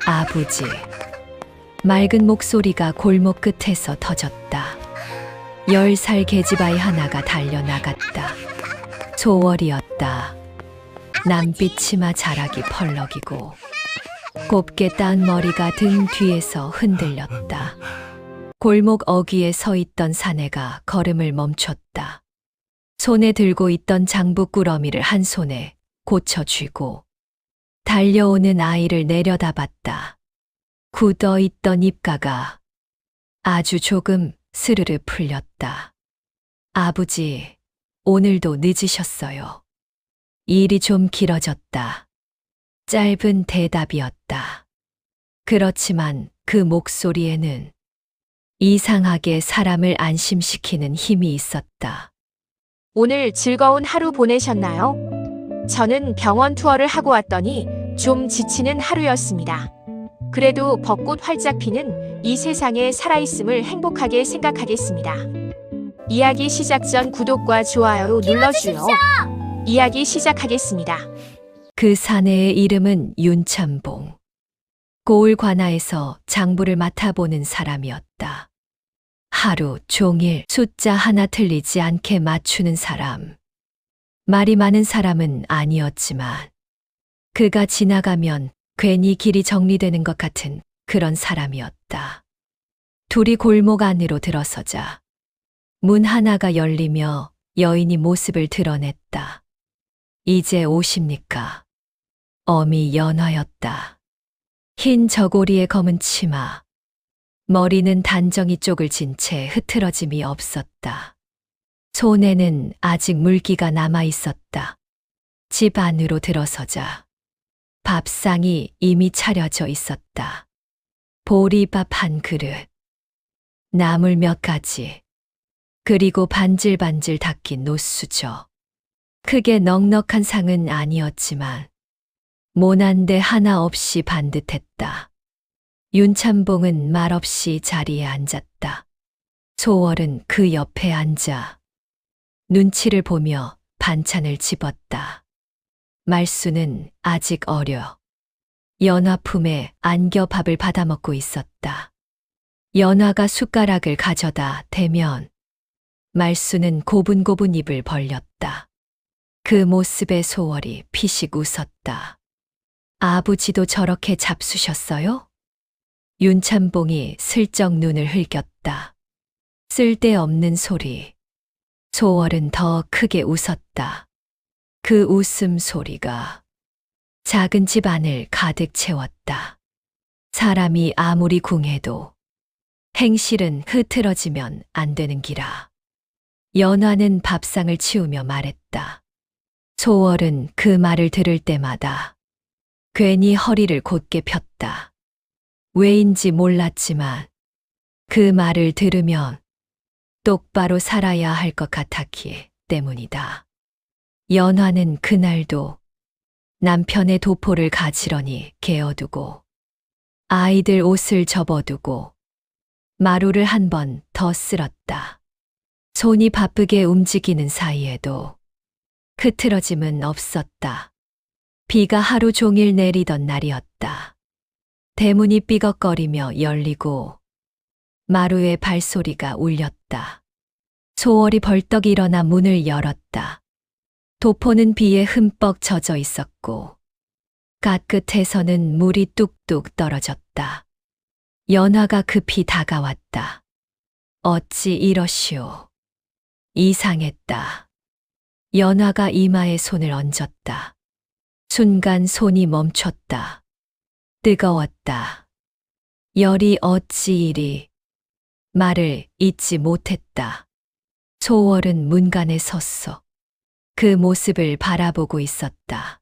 아버지. 맑은 목소리가 골목 끝에서 터졌다. 10살 계집아이 하나가 달려나갔다. 소월이었다. 남빛 치마 자락이 펄럭이고 곱게 딴 머리가 등 뒤에서 흔들렸다. 골목 어귀에 서 있던 사내가 걸음을 멈췄다. 손에 들고 있던 장부 꾸러미를 한 손에 고쳐 쥐고 달려오는 아이를 내려다봤다. 굳어 있던 입가가 아주 조금 스르르 풀렸다. 아버지, 오늘도 늦으셨어요. 일이 좀 길어졌다. 짧은 대답이었다. 그렇지만 그 목소리에는 이상하게 사람을 안심시키는 힘이 있었다. 오늘 즐거운 하루 보내셨나요? 저는 병원 투어를 하고 왔더니 좀 지치는 하루였습니다. 그래도 벚꽃 활짝 피는 이 세상에 살아있음을 행복하게 생각하겠습니다. 이야기 시작 전 구독과 좋아요 눌러주요. 이야기 시작하겠습니다. 그 사내의 이름은 윤참봉. 고을 관아에서 장부를 맡아보는 사람이었다. 하루 종일 숫자 하나 틀리지 않게 맞추는 사람. 말이 많은 사람은 아니었지만 그가 지나가면 괜히 길이 정리되는 것 같은 그런 사람이었다. 둘이 골목 안으로 들어서자 문 하나가 열리며 여인이 모습을 드러냈다. 이제 오십니까? 어미 연화였다. 흰 저고리에 검은 치마, 머리는 단정히 쪽을 진 채 흐트러짐이 없었다. 손에는 아직 물기가 남아 있었다. 집 안으로 들어서자 밥상이 이미 차려져 있었다. 보리밥 한 그릇, 나물 몇 가지, 그리고 반질반질 닦인 노수저. 크게 넉넉한 상은 아니었지만 모난데 하나 없이 반듯했다. 윤참봉은 말없이 자리에 앉았다. 소월은 그 옆에 앉아 눈치를 보며 반찬을 집었다. 말수는 아직 어려 연화 품에 안겨 밥을 받아먹고 있었다. 연화가 숟가락을 가져다 대면 말수는 고분고분 입을 벌렸다. 그 모습에 소월이 피식 웃었다. 아버지도 저렇게 잡수셨어요? 윤참봉이 슬쩍 눈을 흘겼다. 쓸데없는 소리. 소월은 더 크게 웃었다. 그 웃음 소리가 작은 집 안을 가득 채웠다. 사람이 아무리 궁해도 행실은 흐트러지면 안 되는 기라. 연화는 밥상을 치우며 말했다. 소월은 그 말을 들을 때마다 괜히 허리를 곧게 폈다. 왜인지 몰랐지만 그 말을 들으면 똑바로 살아야 할 것 같았기 때문이다. 연화는 그날도 남편의 도포를 가지런히 개어두고 아이들 옷을 접어두고 마루를 한 번 더 쓸었다. 손이 바쁘게 움직이는 사이에도 흐트러짐은 없었다. 비가 하루 종일 내리던 날이었다. 대문이 삐걱거리며 열리고 마루에 발소리가 울렸다. 소월이 벌떡 일어나 문을 열었다. 도포는 비에 흠뻑 젖어 있었고 갓끝에서는 물이 뚝뚝 떨어졌다. 연화가 급히 다가왔다. 어찌 이러시오. 이상했다. 연화가 이마에 손을 얹었다. 순간 손이 멈췄다. 뜨거웠다. 열이 어찌 이리. 말을 잇지 못했다. 소월은 문간에 섰어. 그 모습을 바라보고 있었다.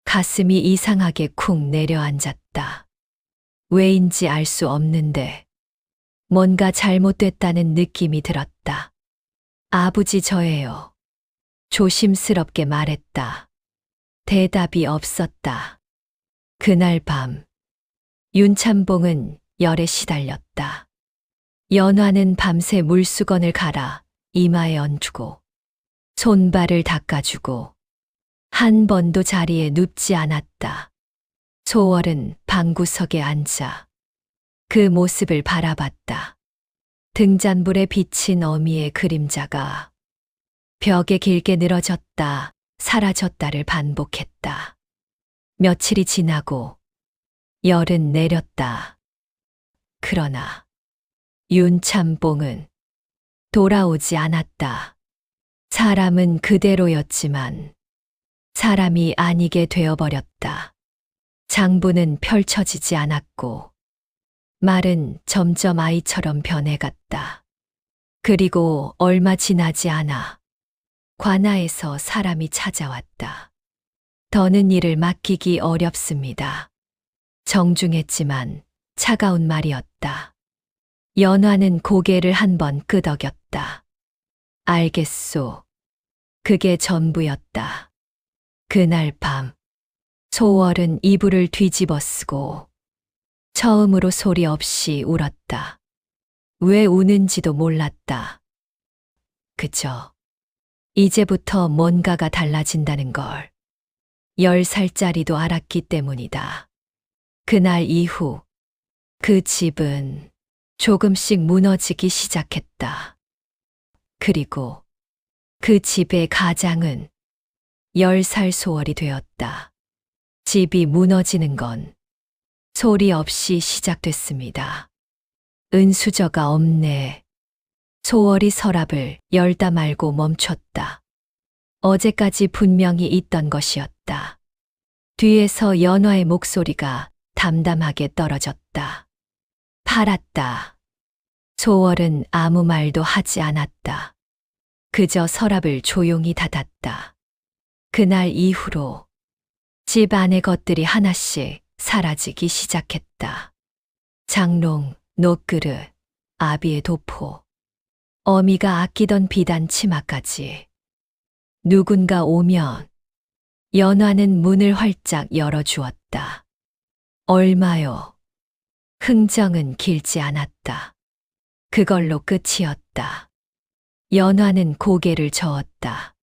가슴이 이상하게 쿵 내려앉았다. 왜인지 알 수 없는데 뭔가 잘못됐다는 느낌이 들었다. 아버지 저예요. 조심스럽게 말했다. 대답이 없었다. 그날 밤 윤참봉은 열에 시달렸다. 연화는 밤새 물수건을 갈아 이마에 얹고 손발을 닦아주고 한 번도 자리에 눕지 않았다. 소월은 방구석에 앉아 그 모습을 바라봤다. 등잔불에 비친 어미의 그림자가 벽에 길게 늘어졌다, 사라졌다를 반복했다. 며칠이 지나고 열은 내렸다. 그러나 윤참봉은 돌아오지 않았다. 사람은 그대로였지만 사람이 아니게 되어버렸다. 장부는 펼쳐지지 않았고 말은 점점 아이처럼 변해갔다. 그리고 얼마 지나지 않아 관아에서 사람이 찾아왔다. 더는 일을 맡기기 어렵습니다. 정중했지만 차가운 말이었다. 연화는 고개를 한번 끄덕였다. 알겠소. 그게 전부였다. 그날 밤 소월은 이불을 뒤집어 쓰고 처음으로 소리 없이 울었다. 왜 우는지도 몰랐다. 그저 이제부터 뭔가가 달라진다는 걸 10살짜리도 알았기 때문이다. 그날 이후 그 집은 조금씩 무너지기 시작했다. 그리고 그 집의 가장은 10살 소월이 되었다. 집이 무너지는 건 소리 없이 시작됐습니다. 은수저가 없네. 소월이 서랍을 열다 말고 멈췄다. 어제까지 분명히 있던 것이었다. 뒤에서 연화의 목소리가 담담하게 떨어졌다. 팔았다. 소월은 아무 말도 하지 않았다. 그저 서랍을 조용히 닫았다. 그날 이후로 집 안의 것들이 하나씩 사라지기 시작했다. 장롱, 녹그릇, 아비의 도포, 어미가 아끼던 비단 치마까지. 누군가 오면 연화는 문을 활짝 열어주었다. 얼마요? 흥정은 길지 않았다. 그걸로 끝이었다. 연화는 고개를 저었다.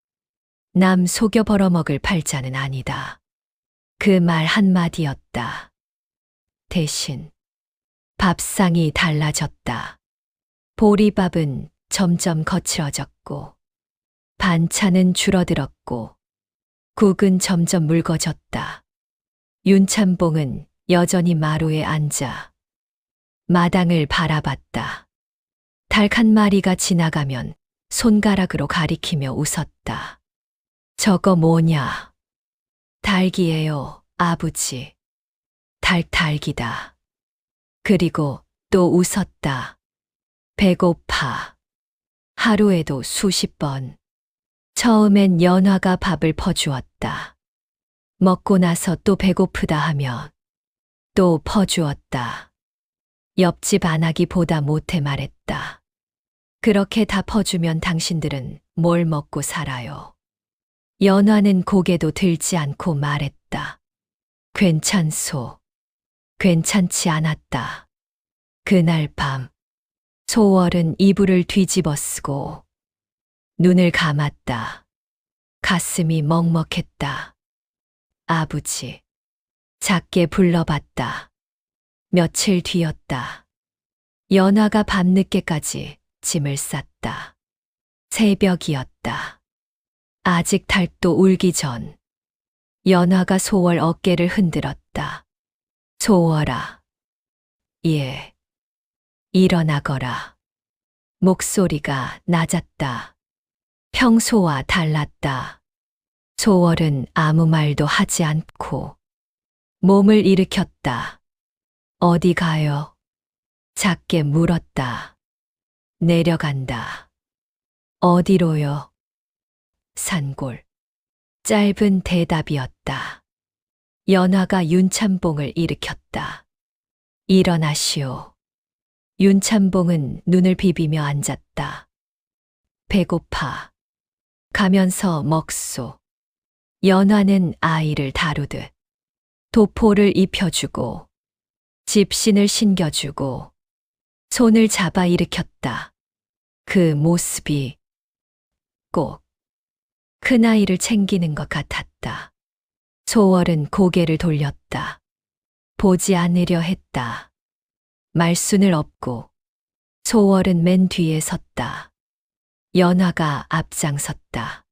남 속여 벌어먹을 팔자는 아니다. 그 말 한마디였다. 대신 밥상이 달라졌다. 보리밥은 점점 거칠어졌고 반찬은 줄어들었고 국은 점점 묽어졌다. 윤참봉은 여전히 마루에 앉아 마당을 바라봤다. 닭 한 마리가 지나가면 손가락으로 가리키며 웃었다. 저거 뭐냐? 닭이에요, 아버지. 닭이다. 그리고 또 웃었다. 배고파. 하루에도 수십 번. 처음엔 연화가 밥을 퍼주었다. 먹고 나서 또 배고프다 하면 또 퍼주었다. 옆집 안하기보다 못해 말했다. 그렇게 다 퍼주면 당신들은 뭘 먹고 살아요? 연화는 고개도 들지 않고 말했다. 괜찮소. 괜찮지 않았다. 그날 밤 소월은 이불을 뒤집어 쓰고 눈을 감았다. 가슴이 먹먹했다. 아버지. 작게 불러봤다. 며칠 뒤였다. 연화가 밤늦게까지 짐을 쌌다. 새벽이었다. 아직 닭도 울기 전 연화가 소월 어깨를 흔들었다. 소월아. 예. 일어나거라. 목소리가 낮았다. 평소와 달랐다. 소월은 아무 말도 하지 않고 몸을 일으켰다. 어디 가요? 작게 물었다. 내려간다. 어디로요? 산골. 짧은 대답이었다. 연화가 윤참봉을 일으켰다. 일어나시오. 윤참봉은 눈을 비비며 앉았다. 배고파. 가면서 먹소. 연화는 아이를 다루듯 도포를 입혀주고 집신을 신겨주고 손을 잡아 일으켰다. 그 모습이 꼭 큰아이를 챙기는 것 같았다. 소월은 고개를 돌렸다. 보지 않으려 했다. 말순을 업고 소월은 맨 뒤에 섰다. 연화가 앞장섰다.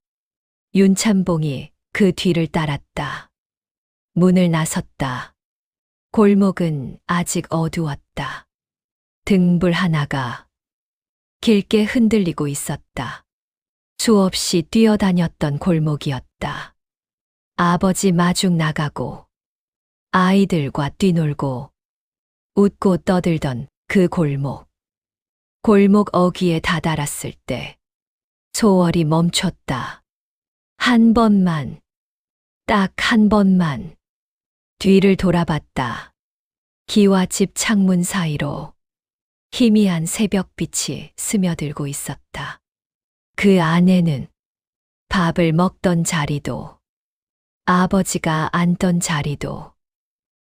윤참봉이 그 뒤를 따랐다. 문을 나섰다. 골목은 아직 어두웠다. 등불 하나가 길게 흔들리고 있었다. 수없이 뛰어다녔던 골목이었다. 아버지 마중 나가고 아이들과 뛰놀고 웃고 떠들던 그 골목. 골목 어귀에 다다랐을 때 소월이 멈췄다. 한 번만, 딱 한 번만 뒤를 돌아봤다. 기와 집 창문 사이로 희미한 새벽빛이 스며들고 있었다. 그 안에는 밥을 먹던 자리도, 아버지가 앉던 자리도,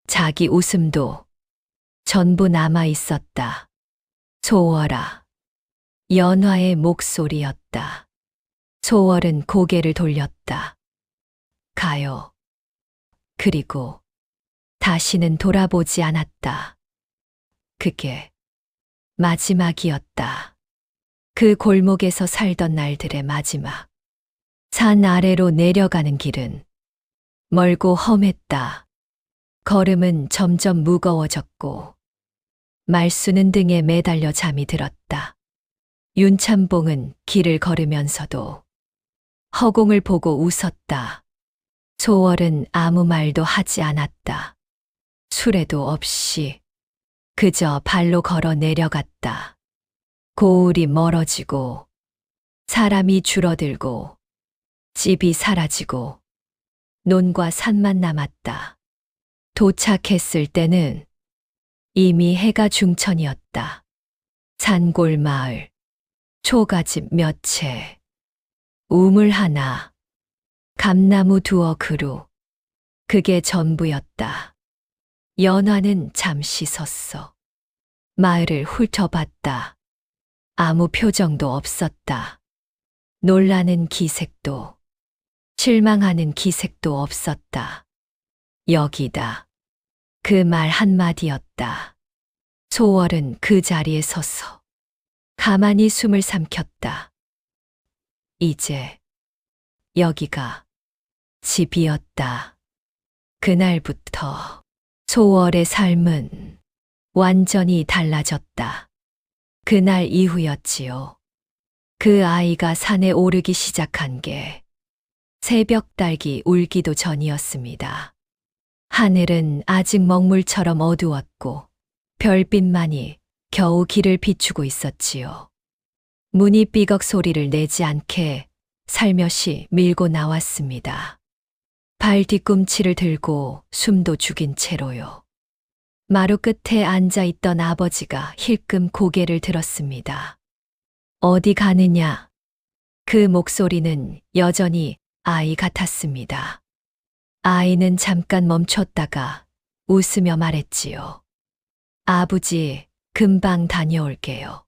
자기 웃음도 전부 남아 있었다. 소월아. 연화의 목소리였다. 소월은 고개를 돌렸다. 가요. 그리고 다시는 돌아보지 않았다. 그게 마지막이었다. 그 골목에서 살던 날들의 마지막. 산 아래로 내려가는 길은 멀고 험했다. 걸음은 점점 무거워졌고 말수는 등에 매달려 잠이 들었다. 윤참봉은 길을 걸으면서도 허공을 보고 웃었다. 소월은 아무 말도 하지 않았다. 수레도 없이 그저 발로 걸어 내려갔다. 고을이 멀어지고 사람이 줄어들고 집이 사라지고 논과 산만 남았다. 도착했을 때는 이미 해가 중천이었다. 산골 마을, 초가집 몇 채, 우물 하나, 감나무 두어 그루, 그게 전부였다. 연화는 잠시 섰어. 마을을 훑어봤다. 아무 표정도 없었다. 놀라는 기색도, 실망하는 기색도 없었다. 여기다. 그 말 한마디였다. 소월은 그 자리에 서서 가만히 숨을 삼켰다. 이제 여기가 집이었다. 그날부터 소월의 삶은 완전히 달라졌다. 그날 이후였지요. 그 아이가 산에 오르기 시작한 게 새벽 딸기 울기도 전이었습니다. 하늘은 아직 먹물처럼 어두웠고 별빛만이 겨우 길을 비추고 있었지요. 문이 삐걱 소리를 내지 않게 살며시 밀고 나왔습니다. 발 뒤꿈치를 들고 숨도 죽인 채로요. 마루 끝에 앉아 있던 아버지가 힐끔 고개를 들었습니다. 어디 가느냐? 그 목소리는 여전히 아이 같았습니다. 아이는 잠깐 멈췄다가 웃으며 말했지요. 아버지, 금방 다녀올게요.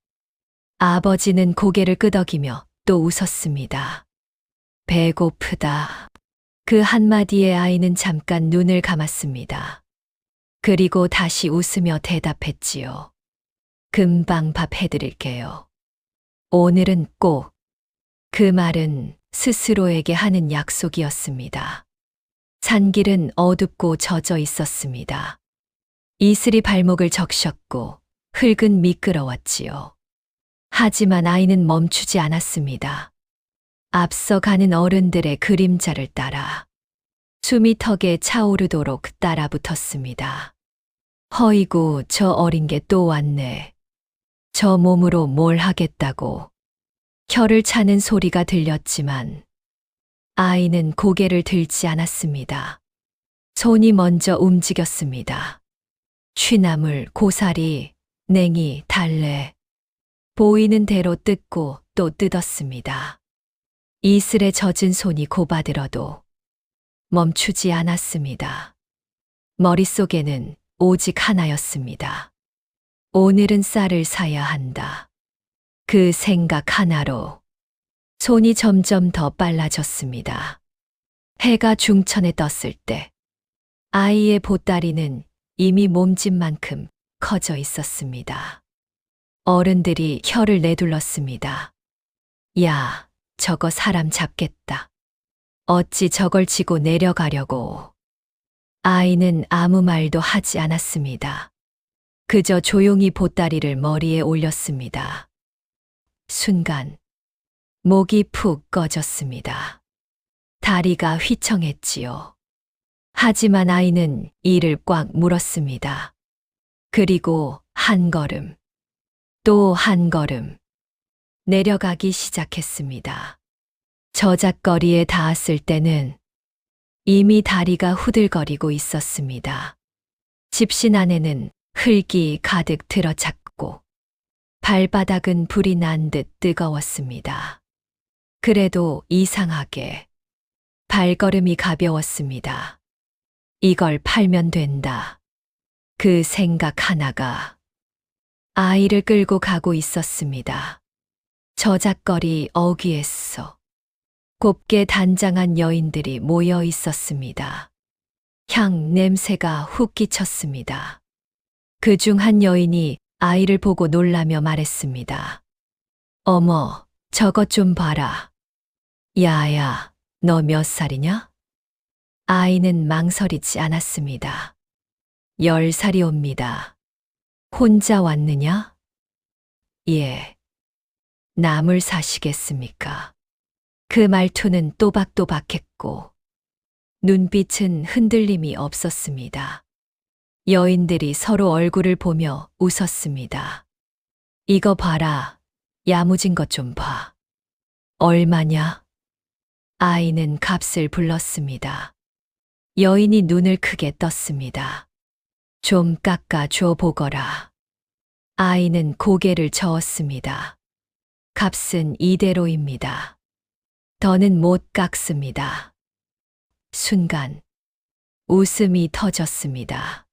아버지는 고개를 끄덕이며 또 웃었습니다. 배고프다. 그 한마디에 아이는 잠깐 눈을 감았습니다. 그리고 다시 웃으며 대답했지요. 금방 밥 해드릴게요. 오늘은 꼭. 그 말은 스스로에게 하는 약속이었습니다. 산길은 어둡고 젖어 있었습니다. 이슬이 발목을 적셨고 흙은 미끄러웠지요. 하지만 아이는 멈추지 않았습니다. 앞서 가는 어른들의 그림자를 따라 숨이 턱에 차오르도록 따라 붙었습니다. 허이고 저 어린 게 또 왔네. 저 몸으로 뭘 하겠다고. 혀를 차는 소리가 들렸지만 아이는 고개를 들지 않았습니다. 손이 먼저 움직였습니다. 취나물, 고사리, 냉이, 달래. 보이는 대로 뜯고 또 뜯었습니다. 이슬에 젖은 손이 고바들어도 멈추지 않았습니다. 머릿속에는 오직 하나였습니다. 오늘은 쌀을 사야 한다. 그 생각 하나로 손이 점점 더 빨라졌습니다. 해가 중천에 떴을 때 아이의 보따리는 이미 몸집만큼 커져 있었습니다. 어른들이 혀를 내둘렀습니다. 야, 저거 사람 잡겠다. 어찌 저걸 지고 내려가려고. 아이는 아무 말도 하지 않았습니다. 그저 조용히 보따리를 머리에 올렸습니다. 순간 목이 푹 꺼졌습니다. 다리가 휘청했지요. 하지만 아이는 이를 꽉 물었습니다. 그리고 한 걸음, 또 한 걸음 내려가기 시작했습니다. 저작거리에 닿았을 때는 이미 다리가 후들거리고 있었습니다. 집신 안에는 흙이 가득 들어찼고 발바닥은 불이 난 듯 뜨거웠습니다. 그래도 이상하게 발걸음이 가벼웠습니다. 이걸 팔면 된다. 그 생각 하나가 아이를 끌고 가고 있었습니다. 저작거리 어귀에서 곱게 단장한 여인들이 모여 있었습니다. 향 냄새가 훅 끼쳤습니다. 그중 한 여인이 아이를 보고 놀라며 말했습니다. 어머, 저것 좀 봐라. 야야, 너 몇 살이냐? 아이는 망설이지 않았습니다. 10살이옵니다. 혼자 왔느냐? 예. 남을 사시겠습니까? 그 말투는 또박또박했고 눈빛은 흔들림이 없었습니다. 여인들이 서로 얼굴을 보며 웃었습니다. 이거 봐라. 야무진 것 좀 봐. 얼마냐? 아이는 값을 불렀습니다. 여인이 눈을 크게 떴습니다. 좀 깎아줘 보거라. 아이는 고개를 저었습니다. 값은 이대로입니다. 더는 못 깎습니다. 순간 웃음이 터졌습니다.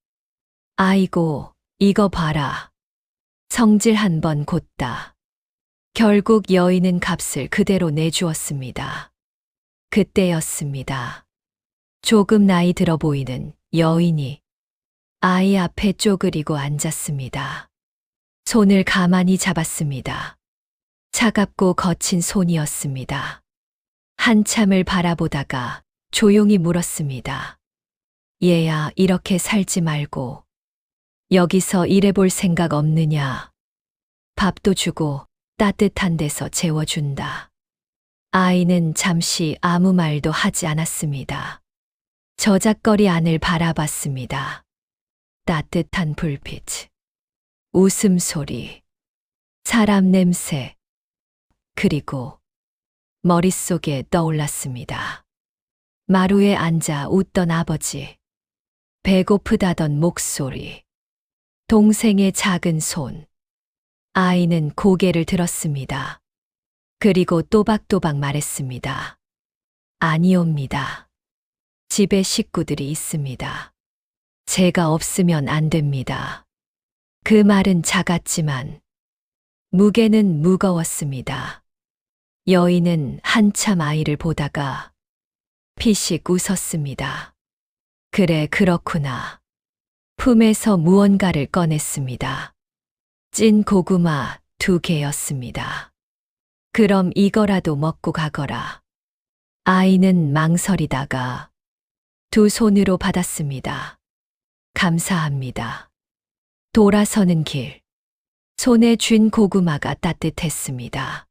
아이고, 이거 봐라. 성질 한 번 곧다. 결국 여인은 값을 그대로 내주었습니다. 그때였습니다. 조금 나이 들어 보이는 여인이 아이 앞에 쪼그리고 앉았습니다. 손을 가만히 잡았습니다. 차갑고 거친 손이었습니다. 한참을 바라보다가 조용히 물었습니다. 얘야, 이렇게 살지 말고 여기서 일해볼 생각 없느냐? 밥도 주고 따뜻한 데서 재워준다. 아이는 잠시 아무 말도 하지 않았습니다. 저작거리 안을 바라봤습니다. 따뜻한 불빛, 웃음소리, 사람 냄새, 그리고 머릿속에 떠올랐습니다. 마루에 앉아 웃던 아버지, 배고프다던 목소리, 동생의 작은 손. 아이는 고개를 들었습니다. 그리고 또박또박 말했습니다. 아니옵니다. 집에 식구들이 있습니다. 제가 없으면 안 됩니다. 그 말은 작았지만 무게는 무거웠습니다. 여인은 한참 아이를 보다가 피식 웃었습니다. 그래, 그렇구나. 품에서 무언가를 꺼냈습니다. 찐 고구마 2개였습니다. 그럼 이거라도 먹고 가거라. 아이는 망설이다가 두 손으로 받았습니다. 감사합니다. 돌아서는 길. 손에 쥔 고구마가 따뜻했습니다.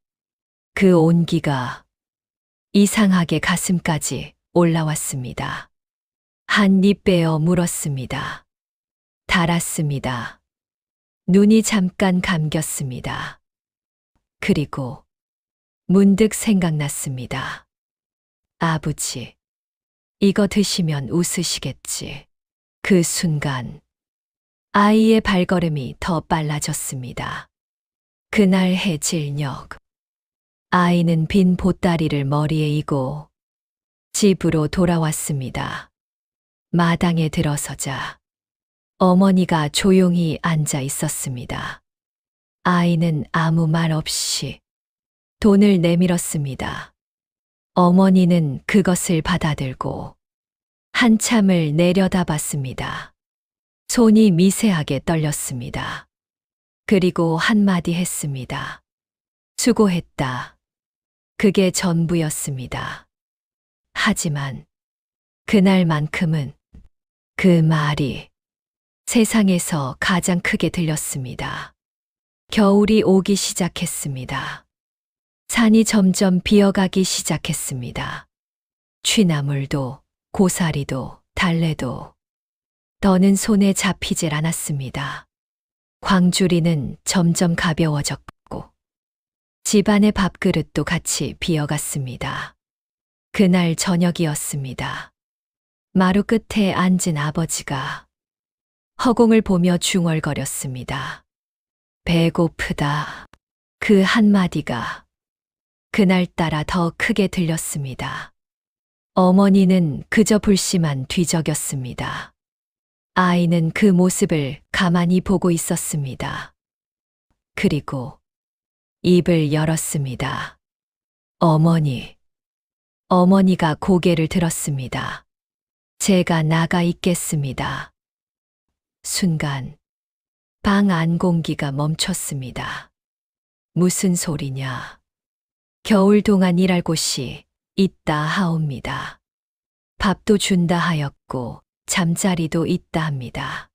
그 온기가 이상하게 가슴까지 올라왔습니다. 한 입 빼어 물었습니다. 달았습니다. 눈이 잠깐 감겼습니다. 그리고 문득 생각났습니다. 아버지, 이거 드시면 웃으시겠지. 그 순간 아이의 발걸음이 더 빨라졌습니다. 그날 해질녘 아이는 빈 보따리를 머리에 이고 집으로 돌아왔습니다. 마당에 들어서자 어머니가 조용히 앉아 있었습니다. 아이는 아무 말 없이 돈을 내밀었습니다. 어머니는 그것을 받아들고 한참을 내려다봤습니다. 손이 미세하게 떨렸습니다. 그리고 한마디 했습니다. 수고했다. 그게 전부였습니다. 하지만 그날만큼은 그 말이 세상에서 가장 크게 들렸습니다. 겨울이 오기 시작했습니다. 산이 점점 비어가기 시작했습니다. 취나물도, 고사리도, 달래도 더는 손에 잡히질 않았습니다. 광주리는 점점 가벼워졌고 집안의 밥그릇도 같이 비어갔습니다. 그날 저녁이었습니다. 마루 끝에 앉은 아버지가 허공을 보며 중얼거렸습니다. 배고프다. 그 한마디가 그날따라 더 크게 들렸습니다. 어머니는 그저 불씨만 뒤적였습니다. 아이는 그 모습을 가만히 보고 있었습니다. 그리고 입을 열었습니다. 어머니가 고개를 들었습니다. 제가 나가 있겠습니다. 순간 방 안 공기가 멈췄습니다. 무슨 소리냐? 겨울 동안 일할 곳이 있다 하옵니다. 밥도 준다 하였고 잠자리도 있다 합니다.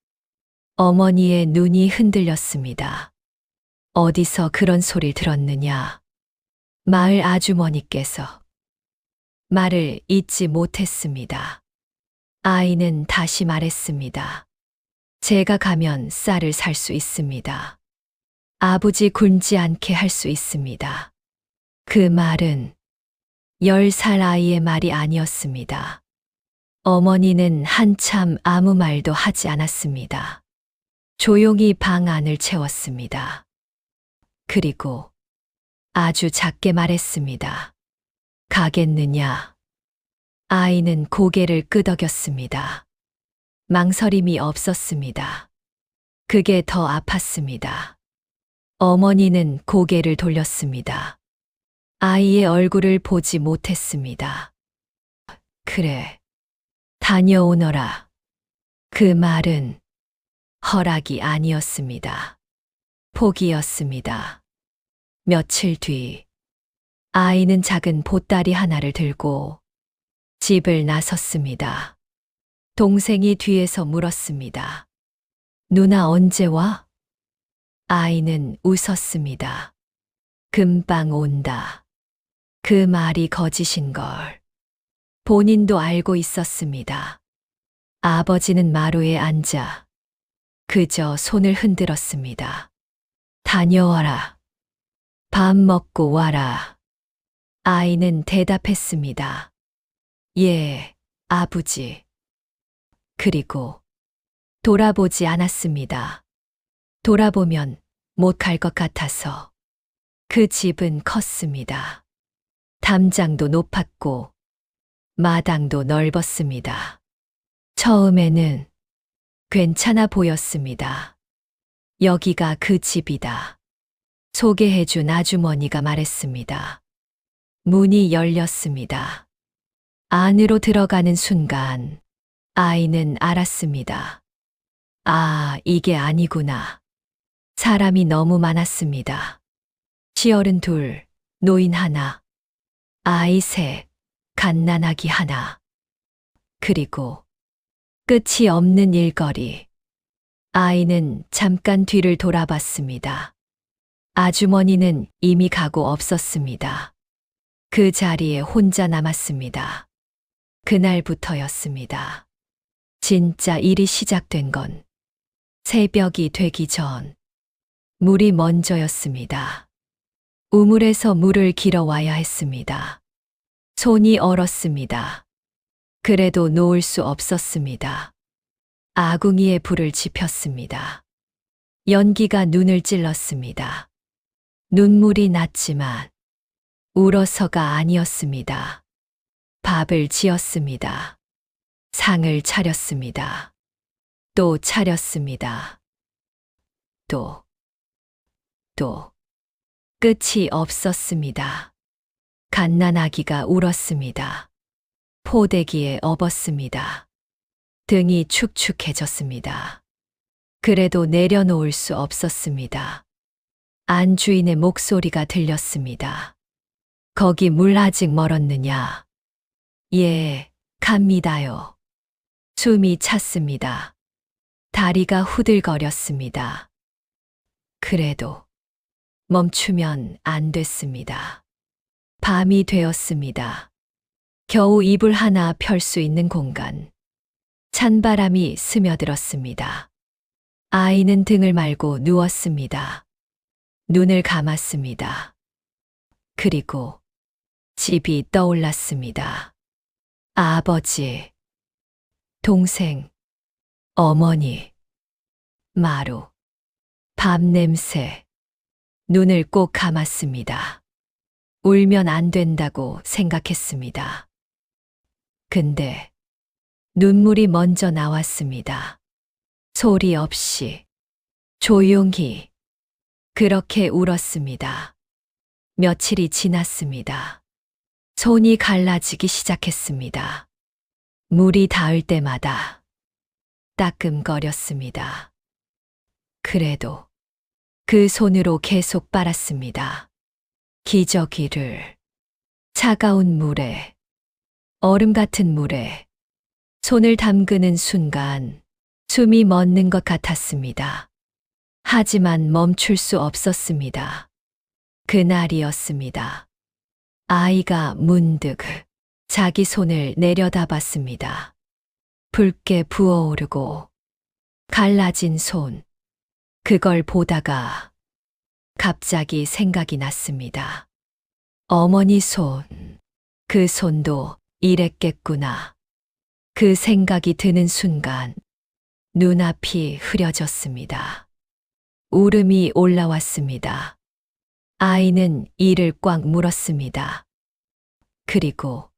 어머니의 눈이 흔들렸습니다. 어디서 그런 소리를 들었느냐? 마을 아주머니께서 말을 잇지 못했습니다. 아이는 다시 말했습니다. 제가 가면 쌀을 살 수 있습니다. 아버지 굶지 않게 할 수 있습니다. 그 말은 10살 아이의 말이 아니었습니다. 어머니는 한참 아무 말도 하지 않았습니다. 조용히 방 안을 채웠습니다. 그리고 아주 작게 말했습니다. 가겠느냐? 아이는 고개를 끄덕였습니다. 망설임이 없었습니다. 그게 더 아팠습니다. 어머니는 고개를 돌렸습니다. 아이의 얼굴을 보지 못했습니다. 그래, 다녀오너라. 그 말은 허락이 아니었습니다. 포기였습니다. 며칠 뒤, 아이는 작은 보따리 하나를 들고 집을 나섰습니다. 동생이 뒤에서 물었습니다. 누나 언제 와? 아이는 웃었습니다. 금방 온다. 그 말이 거짓인걸. 본인도 알고 있었습니다. 아버지는 마루에 앉아 그저 손을 흔들었습니다. 다녀와라. 밥 먹고 와라. 아이는 대답했습니다. 예, 아버지. 그리고 돌아보지 않았습니다. 돌아보면 못 갈 것 같아서. 그 집은 컸습니다. 담장도 높았고 마당도 넓었습니다. 처음에는 괜찮아 보였습니다. 여기가 그 집이다. 소개해준 아주머니가 말했습니다. 문이 열렸습니다. 안으로 들어가는 순간 아이는 알았습니다. 아, 이게 아니구나. 사람이 너무 많았습니다. 시어른 둘, 노인 하나, 아이 셋, 갓난아기 하나. 그리고 끝이 없는 일거리. 아이는 잠깐 뒤를 돌아봤습니다. 아주머니는 이미 가고 없었습니다. 그 자리에 혼자 남았습니다. 그날부터였습니다. 진짜 일이 시작된 건 새벽이 되기 전. 물이 먼저였습니다. 우물에서 물을 길어와야 했습니다. 손이 얼었습니다. 그래도 놓을 수 없었습니다. 아궁이에 불을 지폈습니다. 연기가 눈을 찔렀습니다. 눈물이 났지만 울어서가 아니었습니다. 밥을 지었습니다. 상을 차렸습니다. 또 차렸습니다. 또 끝이 없었습니다. 갓난아기가 울었습니다. 포대기에 업었습니다. 등이 축축해졌습니다. 그래도 내려놓을 수 없었습니다. 안 주인의 목소리가 들렸습니다. 거기 물 아직 멀었느냐? 예, 갑니다요. 숨이 찼습니다. 다리가 후들거렸습니다. 그래도 멈추면 안 됐습니다. 밤이 되었습니다. 겨우 이불 하나 펼 수 있는 공간. 찬바람이 스며들었습니다. 아이는 등을 말고 누웠습니다. 눈을 감았습니다. 그리고 집이 떠올랐습니다. 아버지, 동생, 어머니, 마루, 밥 냄새. 눈을 꼭 감았습니다. 울면 안 된다고 생각했습니다. 근데 눈물이 먼저 나왔습니다. 소리 없이, 조용히, 그렇게 울었습니다. 며칠이 지났습니다. 손이 갈라지기 시작했습니다. 물이 닿을 때마다 따끔거렸습니다. 그래도 그 손으로 계속 빨았습니다. 기저귀를 차가운 물에, 얼음 같은 물에 손을 담그는 순간 숨이 멎는 것 같았습니다. 하지만 멈출 수 없었습니다. 그날이었습니다. 아이가 문득 자기 손을 내려다봤습니다. 붉게 부어오르고 갈라진 손. 그걸 보다가 갑자기 생각이 났습니다. 어머니 손, 그 손도 이랬겠구나. 그 생각이 드는 순간 눈앞이 흐려졌습니다. 울음이 올라왔습니다. 아이는 이를 꽉 물었습니다. 그리고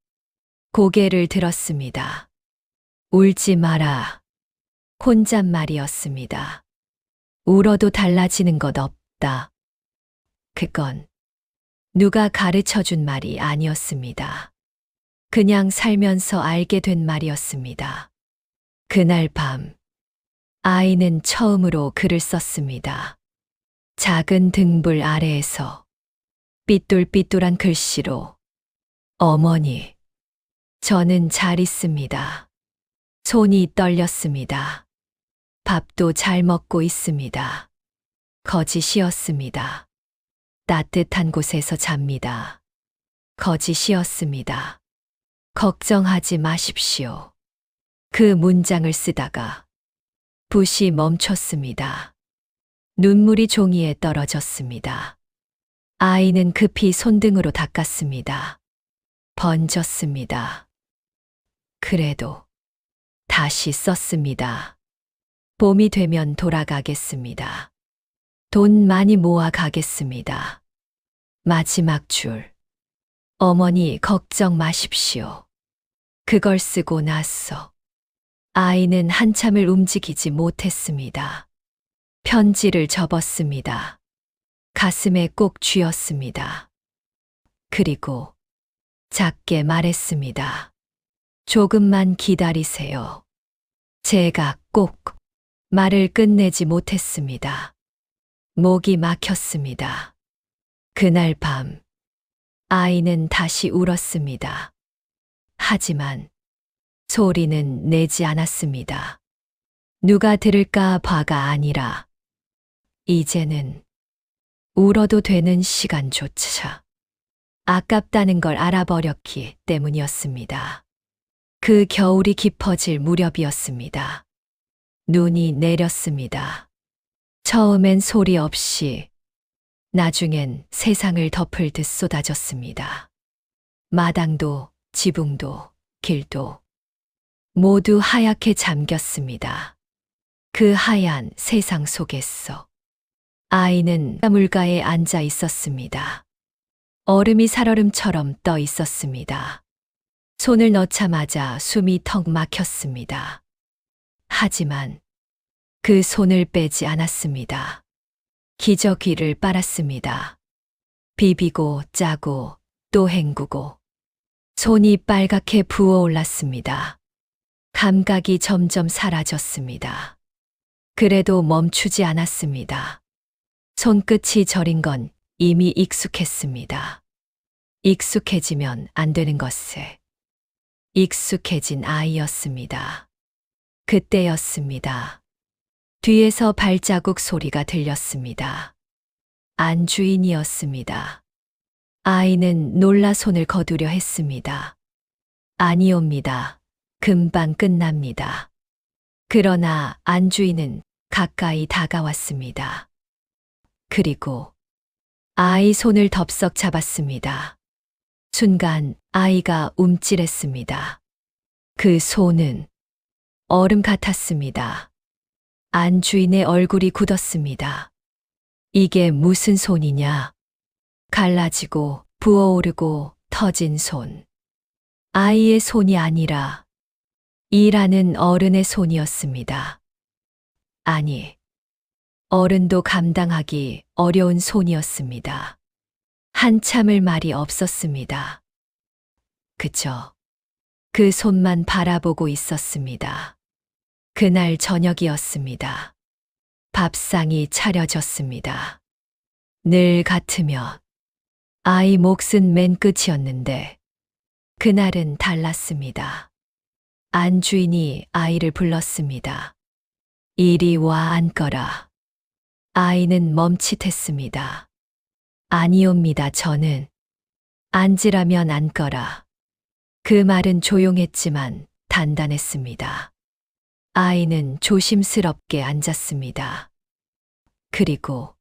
고개를 들었습니다. 울지 마라. 혼잣말이었습니다. 울어도 달라지는 것 없다. 그건 누가 가르쳐 준 말이 아니었습니다. 그냥 살면서 알게 된 말이었습니다. 그날 밤, 아이는 처음으로 글을 썼습니다. 작은 등불 아래에서 삐뚤삐뚤한 글씨로 어머니, 저는 잘 있습니다. 손이 떨렸습니다. 밥도 잘 먹고 있습니다. 거짓이었습니다. 따뜻한 곳에서 잡니다. 거짓이었습니다. 걱정하지 마십시오. 그 문장을 쓰다가 붓이 멈췄습니다. 눈물이 종이에 떨어졌습니다. 아이는 급히 손등으로 닦았습니다. 번졌습니다. 그래도 다시 썼습니다. 봄이 되면 돌아가겠습니다. 돈 많이 모아 가겠습니다. 마지막 줄. 어머니 걱정 마십시오. 그걸 쓰고 나서 아이는 한참을 움직이지 못했습니다. 편지를 접었습니다. 가슴에 꼭 쥐었습니다. 그리고 작게 말했습니다. 조금만 기다리세요. 제가 꼭 말을 끝내지 못했습니다. 목이 막혔습니다. 그날 밤, 아이는 다시 울었습니다. 하지만 소리는 내지 않았습니다. 누가 들을까 봐가 아니라, 이제는 울어도 되는 시간조차 아깝다는 걸 알아버렸기 때문이었습니다. 그 겨울이 깊어질 무렵이었습니다. 눈이 내렸습니다. 처음엔 소리 없이, 나중엔 세상을 덮을 듯 쏟아졌습니다. 마당도, 지붕도, 길도 모두 하얗게 잠겼습니다. 그 하얀 세상 속에서 아이는 물가에 앉아 있었습니다. 얼음이 살얼음처럼 떠 있었습니다. 손을 넣자마자 숨이 턱 막혔습니다. 하지만 그 손을 빼지 않았습니다. 기저귀를 빨았습니다. 비비고 짜고 또 헹구고 손이 빨갛게 부어올랐습니다. 감각이 점점 사라졌습니다. 그래도 멈추지 않았습니다. 손끝이 저린 건 이미 익숙했습니다. 익숙해지면 안 되는 것에 익숙해진 아이였습니다. 그때였습니다. 뒤에서 발자국 소리가 들렸습니다. 안주인이었습니다. 아이는 놀라 손을 거두려 했습니다. 아니옵니다. 금방 끝납니다. 그러나 안주인은 가까이 다가왔습니다. 그리고 아이 손을 덥석 잡았습니다. 순간 아이가 움찔했습니다. 그 손은 얼음 같았습니다. 안주인의 얼굴이 굳었습니다. 이게 무슨 손이냐? 갈라지고 부어오르고 터진 손. 아이의 손이 아니라 일하는 어른의 손이었습니다. 아니, 어른도 감당하기 어려운 손이었습니다. 한참을 말이 없었습니다. 그저 그 손만 바라보고 있었습니다. 그날 저녁이었습니다. 밥상이 차려졌습니다. 늘 같으면 아이 몫은 맨 끝이었는데 그날은 달랐습니다. 안주인이 아이를 불렀습니다. 이리 와 앉거라. 아이는 멈칫했습니다. 아니옵니다. 저는 앉으라면 앉거라. 그 말은 조용했지만 단단했습니다. 아이는 조심스럽게 앉았습니다. 그리고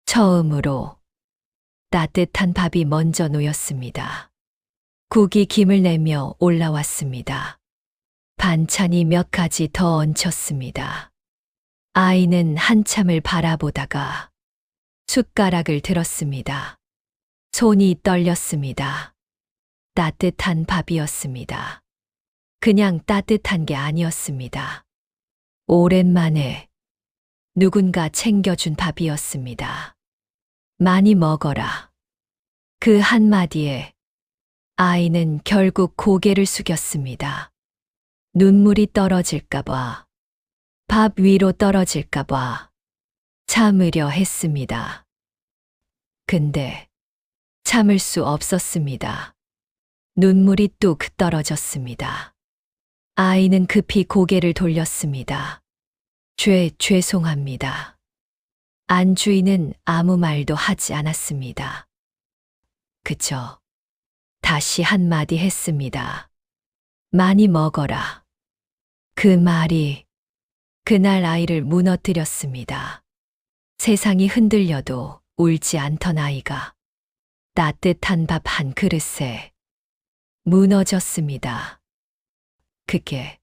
처음으로 따뜻한 밥이 먼저 놓였습니다. 국이 김을 내며 올라왔습니다. 반찬이 몇 가지 더 얹혔습니다. 아이는 한참을 바라보다가 숟가락을 들었습니다. 손이 떨렸습니다. 따뜻한 밥이었습니다. 그냥 따뜻한 게 아니었습니다. 오랜만에 누군가 챙겨준 밥이었습니다. 많이 먹어라. 그 한마디에 아이는 결국 고개를 숙였습니다. 눈물이 떨어질까봐, 밥 위로 떨어질까봐 참으려 했습니다. 근데 참을 수 없었습니다. 눈물이 뚝 떨어졌습니다. 아이는 급히 고개를 돌렸습니다. 죄송합니다. 안주인은 아무 말도 하지 않았습니다. 그저 다시 한마디 했습니다. 많이 먹어라. 그 말이 그날 아이를 무너뜨렸습니다. 세상이 흔들려도 울지 않던 아이가 따뜻한 밥 한 그릇에 무너졌습니다. 그게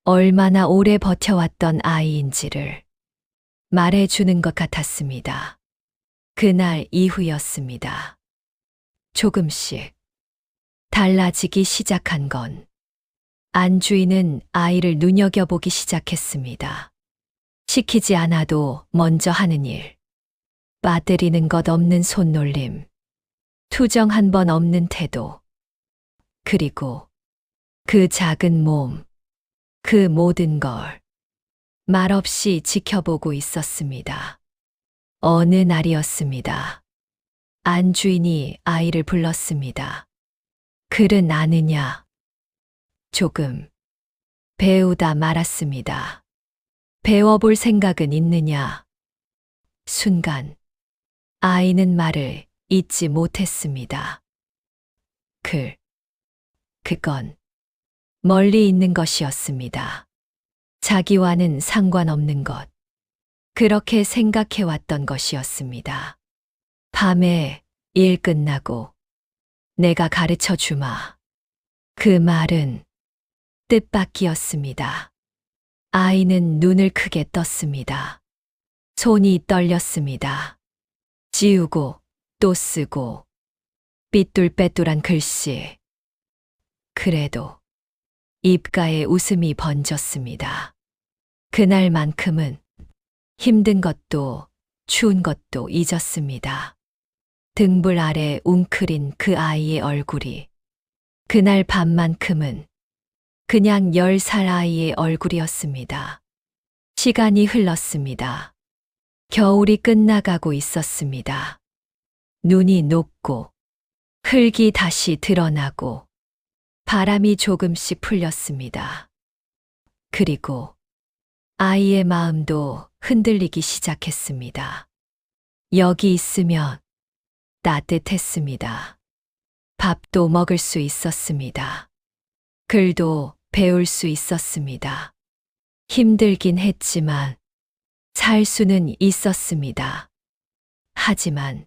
얼마나 오래 버텨왔던 아이인지를 말해주는 것 같았습니다. 그날 이후였습니다. 조금씩 달라지기 시작한 건 안주인은 아이를 눈여겨보기 시작했습니다. 시키지 않아도 먼저 하는 일, 빠뜨리는 것 없는 손놀림, 투정 한 번 없는 태도, 그리고 그 작은 몸, 그 모든 걸 말없이 지켜보고 있었습니다. 어느 날이었습니다. 안주인이 아이를 불렀습니다. 글은 아느냐? 조금 배우다 말았습니다. 배워볼 생각은 있느냐? 순간 아이는 말을 잇지 못했습니다. 그건 멀리 있는 것이었습니다. 자기와는 상관없는 것. 그렇게 생각해왔던 것이었습니다. 밤에 일 끝나고 내가 가르쳐 주마. 그 말은 뜻밖이었습니다. 아이는 눈을 크게 떴습니다. 손이 떨렸습니다. 지우고 또 쓰고 삐뚤빼뚤한 글씨. 그래도 입가에 웃음이 번졌습니다. 그날만큼은 힘든 것도 추운 것도 잊었습니다. 등불 아래 웅크린 그 아이의 얼굴이 그날 밤만큼은 그냥 10살 아이의 얼굴이었습니다. 시간이 흘렀습니다. 겨울이 끝나가고 있었습니다. 눈이 녹고 흙이 다시 드러나고 바람이 조금씩 풀렸습니다. 그리고 아이의 마음도 흔들리기 시작했습니다. 여기 있으면 따뜻했습니다. 밥도 먹을 수 있었습니다. 글도 배울 수 있었습니다. 힘들긴 했지만 살 수는 있었습니다. 하지만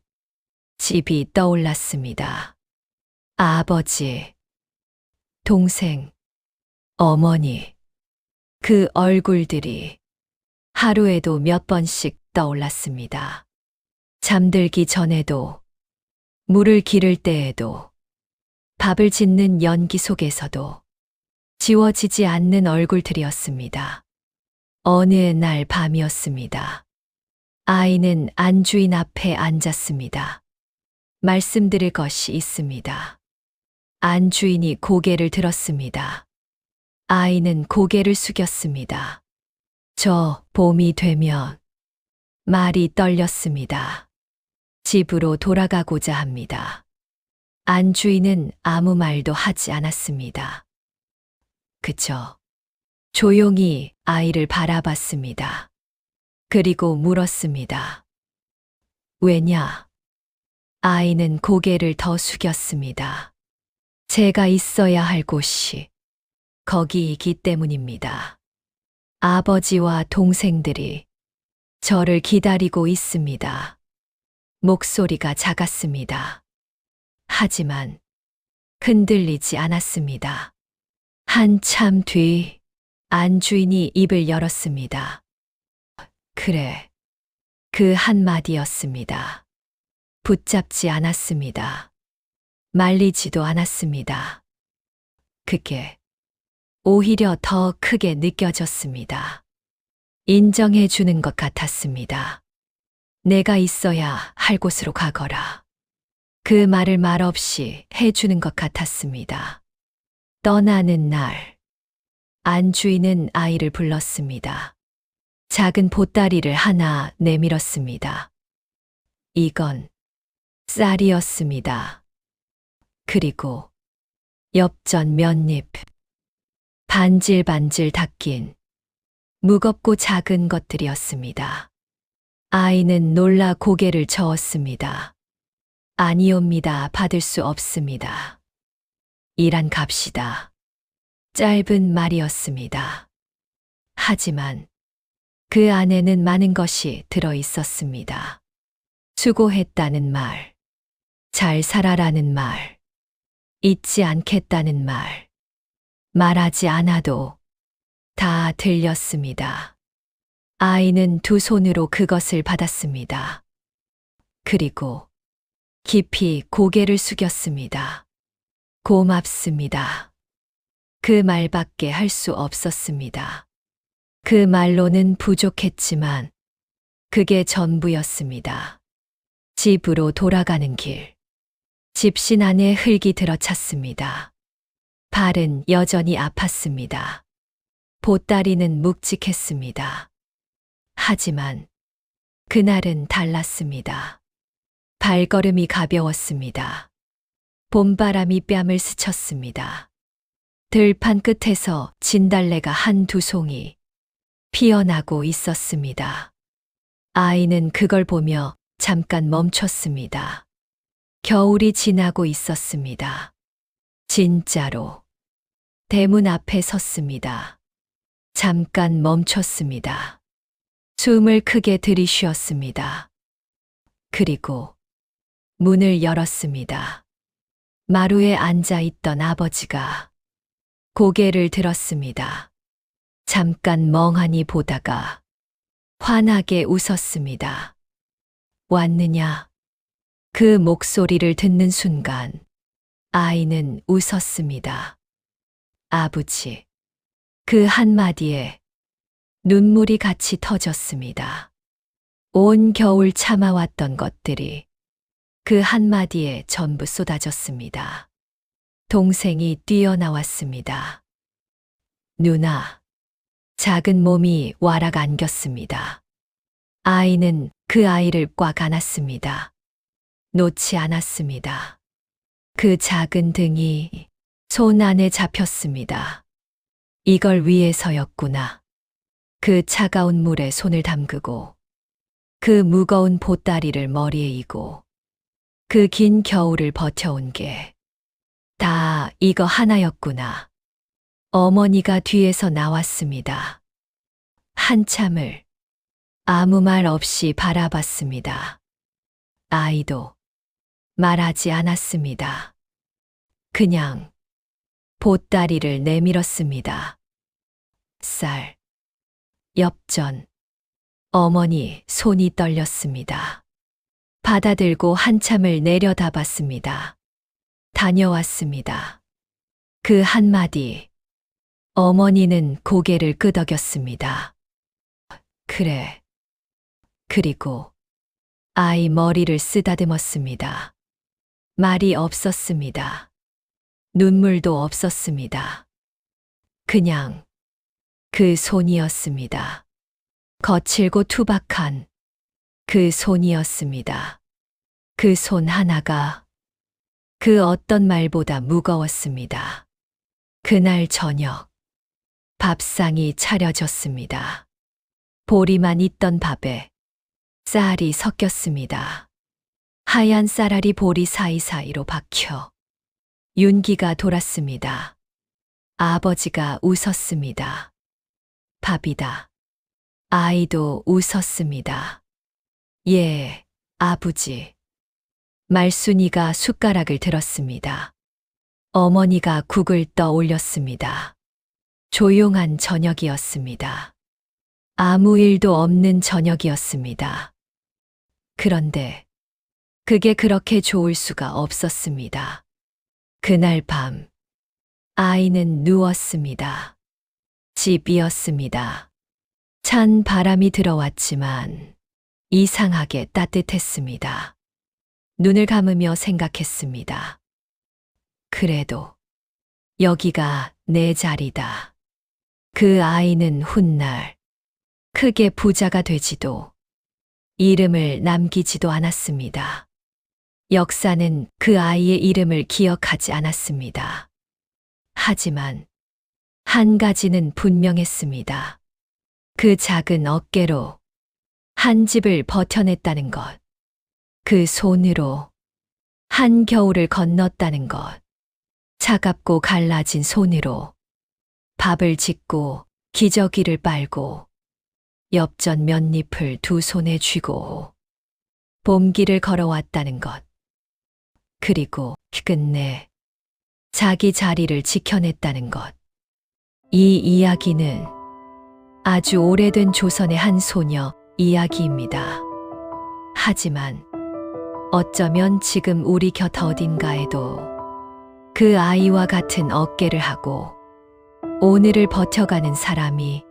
집이 떠올랐습니다. 아버지, 동생, 어머니, 그 얼굴들이 하루에도 몇 번씩 떠올랐습니다. 잠들기 전에도, 물을 기를 때에도, 밥을 짓는 연기 속에서도 지워지지 않는 얼굴들이었습니다. 어느 날 밤이었습니다. 아이는 안주인 앞에 앉았습니다. 말씀드릴 것이 있습니다. 안주인이 고개를 들었습니다. 아이는 고개를 숙였습니다. 저 봄이 되면 말이 떨렸습니다. 집으로 돌아가고자 합니다. 안주인은 아무 말도 하지 않았습니다. 그저 조용히 아이를 바라봤습니다. 그리고 물었습니다. 왜냐? 아이는 고개를 더 숙였습니다. 제가 있어야 할 곳이 거기이기 때문입니다. 아버지와 동생들이 저를 기다리고 있습니다. 목소리가 작았습니다. 하지만 흔들리지 않았습니다. 한참 뒤 안주인이 입을 열었습니다. 그래, 그 한마디였습니다. 붙잡지 않았습니다. 말리지도 않았습니다. 그게 오히려 더 크게 느껴졌습니다. 인정해 주는 것 같았습니다. 내가 있어야 할 곳으로 가거라. 그 말을 말없이 해주는 것 같았습니다. 떠나는 날, 안주인은 아이를 불렀습니다. 작은 보따리를 하나 내밀었습니다. 이건 쌀이었습니다. 그리고 엽전 몇 입, 반질반질 닦인 무겁고 작은 것들이었습니다. 아이는 놀라 고개를 저었습니다. 아니옵니다. 받을 수 없습니다. 일한 값이다. 짧은 말이었습니다. 하지만 그 안에는 많은 것이 들어 있었습니다. 수고했다는 말, 잘 살아라는 말, 잊지 않겠다는 말, 말하지 않아도 다 들렸습니다. 아이는 두 손으로 그것을 받았습니다. 그리고 깊이 고개를 숙였습니다. 고맙습니다. 그 말밖에 할 수 없었습니다. 그 말로는 부족했지만 그게 전부였습니다. 집으로 돌아가는 길. 집신 안에 흙이 들어찼습니다. 발은 여전히 아팠습니다. 보따리는 묵직했습니다. 하지만 그날은 달랐습니다. 발걸음이 가벼웠습니다. 봄바람이 뺨을 스쳤습니다. 들판 끝에서 진달래가 한두 송이 피어나고 있었습니다. 아이는 그걸 보며 잠깐 멈췄습니다. 겨울이 지나고 있었습니다. 진짜로. 대문 앞에 섰습니다. 잠깐 멈췄습니다. 숨을 크게 들이쉬었습니다. 그리고 문을 열었습니다. 마루에 앉아 있던 아버지가 고개를 들었습니다. 잠깐 멍하니 보다가 환하게 웃었습니다. 왔느냐? 그 목소리를 듣는 순간 아이는 웃었습니다. 아버지. 그 한마디에 눈물이 같이 터졌습니다. 온 겨울 참아왔던 것들이 그 한마디에 전부 쏟아졌습니다. 동생이 뛰어나왔습니다. 누나, 작은 몸이 와락 안겼습니다. 아이는 그 아이를 꽉 안았습니다. 놓지 않았습니다. 그 작은 등이 손 안에 잡혔습니다. 이걸 위해서였구나. 그 차가운 물에 손을 담그고 그 무거운 보따리를 머리에 이고 그 긴 겨울을 버텨온 게 다 이거 하나였구나. 어머니가 뒤에서 나왔습니다. 한참을 아무 말 없이 바라봤습니다. 아이도 말하지 않았습니다. 그냥 보따리를 내밀었습니다. 쌀, 엽전, 어머니 손이 떨렸습니다. 받아들고 한참을 내려다봤습니다. 다녀왔습니다. 그 한마디, 어머니는 고개를 끄덕였습니다. 그래. 그리고 아이 머리를 쓰다듬었습니다. 말이 없었습니다. 눈물도 없었습니다. 그냥 그 손이었습니다. 거칠고 투박한 그 손이었습니다. 그 손 하나가 그 어떤 말보다 무거웠습니다. 그날 저녁 밥상이 차려졌습니다. 보리만 있던 밥에 쌀이 섞였습니다. 하얀 쌀알이 보리 사이사이로 박혀 윤기가 돌았습니다. 아버지가 웃었습니다. 밥이다. 아이도 웃었습니다. 예, 아버지. 말순이가 숟가락을 들었습니다. 어머니가 국을 떠 올렸습니다. 조용한 저녁이었습니다. 아무 일도 없는 저녁이었습니다. 그런데 그게 그렇게 좋을 수가 없었습니다. 그날 밤 아이는 누웠습니다. 집이었습니다. 찬 바람이 들어왔지만 이상하게 따뜻했습니다. 눈을 감으며 생각했습니다. 그래도 여기가 내 자리다. 그 아이는 훗날 크게 부자가 되지도 이름을 남기지도 않았습니다. 역사는 그 아이의 이름을 기억하지 않았습니다. 하지만 한 가지는 분명했습니다. 그 작은 어깨로 한 집을 버텨냈다는 것, 그 손으로 한 겨울을 건넜다는 것, 차갑고 갈라진 손으로 밥을 짓고 기저귀를 빨고 엽전 몇 잎을 두 손에 쥐고 봄길을 걸어왔다는 것, 그리고 끝내 자기 자리를 지켜냈다는 것. 이 이야기는 아주 오래된 조선의 한 소녀 이야기입니다. 하지만 어쩌면 지금 우리 곁 어딘가에도 그 아이와 같은 어깨를 하고 오늘을 버텨가는 사람이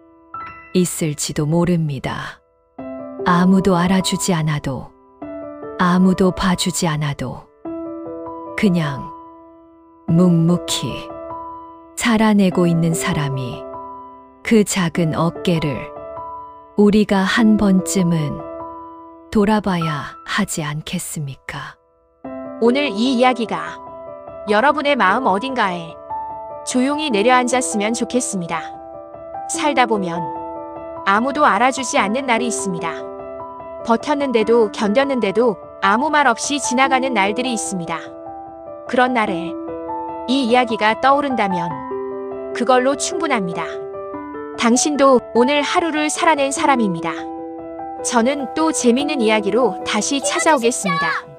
있을지도 모릅니다. 아무도 알아주지 않아도, 아무도 봐주지 않아도 그냥 묵묵히 살아내고 있는 사람이 그 작은 어깨를 우리가 한 번쯤은 돌아봐야 하지 않겠습니까? 오늘 이 이야기가 여러분의 마음 어딘가에 조용히 내려앉았으면 좋겠습니다. 살다 보면 아무도 알아주지 않는 날이 있습니다. 버텼는데도 견뎠는데도 아무 말 없이 지나가는 날들이 있습니다. 그런 날에 이 이야기가 떠오른다면 그걸로 충분합니다. 당신도 오늘 하루를 살아낸 사람입니다. 저는 또 재밌는 이야기로 다시 찾아오겠습니다.